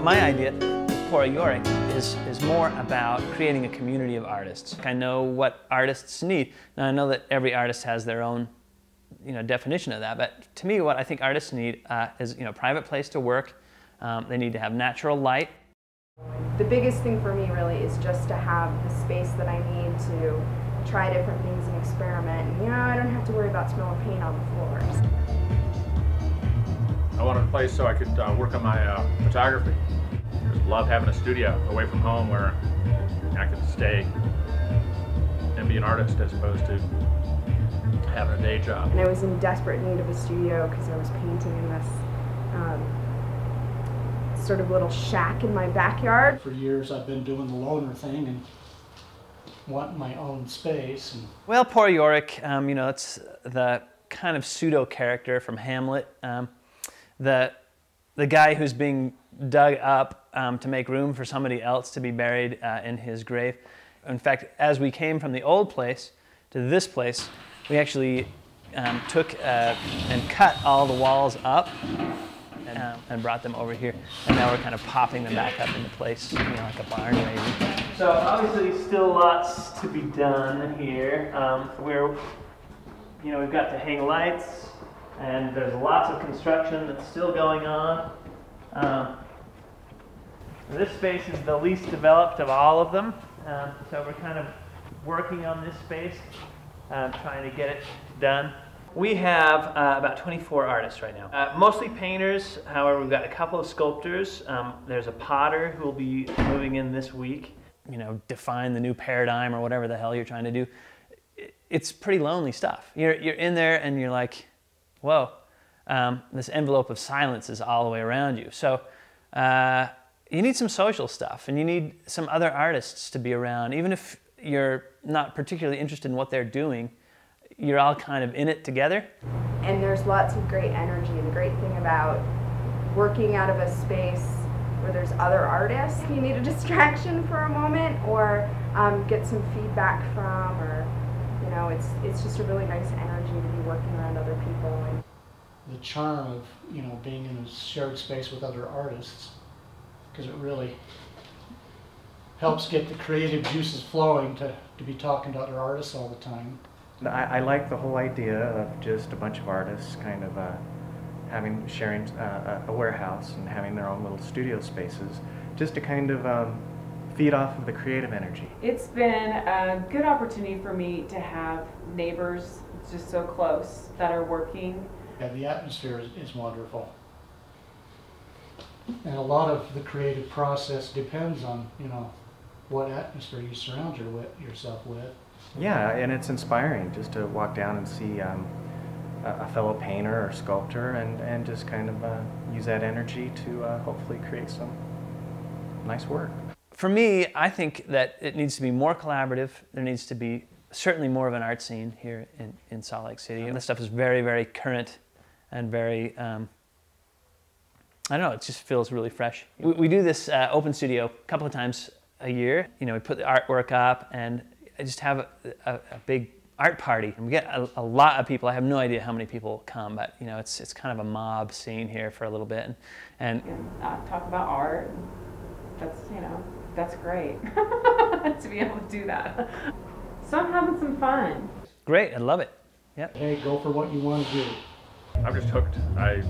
My idea for Yorick is more about creating a community of artists. I know what artists need. Now I know that every artist has their own definition of that, but to me what I think artists need is a private place to work. They need to have natural light. The biggest thing for me really is just to have the space that I need to try different things and experiment. And I don't have to worry about smelling paint on the floors. I wanted a place so I could work on my photography. Just love having a studio away from home where I could stay and be an artist as opposed to having a day job. And I was in desperate need of a studio because I was painting in this sort of little shack in my backyard. For years I've been doing the loner thing and wanting my own space. Well, poor Yorick, it's the kind of pseudo character from Hamlet. The guy who's being dug up to make room for somebody else to be buried in his grave. In fact, as we came from the old place to this place, we actually took and cut all the walls up and brought them over here. And now we're kind of popping them back up into place, like a barn maybe. So obviously still lots to be done here. We've got to hang lights, and there's lots of construction that's still going on. This space is the least developed of all of them, so we're kind of working on this space, trying to get it done. We have about 24 artists right now, mostly painters. However, we've got a couple of sculptors. There's a potter who will be moving in this week, define the new paradigm or whatever the hell you're trying to do. It's pretty lonely stuff. You're in there and you're like, whoa, this envelope of silence is all the way around you. So you need some social stuff, and you need some other artists to be around. Even if you're not particularly interested in what they're doing, you're all kind of in it together. And there's lots of great energy. The great thing about working out of a space where there's other artists, you need a distraction for a moment, or get some feedback from, or it's just a really nice energy to be working around other people. And the charm of being in a shared space with other artists, because it really helps get the creative juices flowing to be talking to other artists all the time. I like the whole idea of just a bunch of artists kind of sharing a warehouse and having their own little studio spaces, just to kind of feed off of the creative energy. It's been a good opportunity for me to have neighbors just so close that are working. Yeah, the atmosphere is wonderful. And a lot of the creative process depends on, what atmosphere you surround yourself with. Yeah, and it's inspiring just to walk down and see a fellow painter or sculptor and just kind of use that energy to hopefully create some nice work. For me, I think that it needs to be more collaborative. There needs to be certainly more of an art scene here in Salt Lake City. And this stuff is very, very current and very, I don't know, it just feels really fresh. We do this open studio a couple of times a year. We put the artwork up and I just have a big art party. And we get a lot of people. I have no idea how many people come, but it's kind of a mob scene here for a little bit. And talk about art. That's great to be able to do that. So I'm having some fun. Great, I love it. Yep. Hey, go for what you want to do. I'm just hooked. I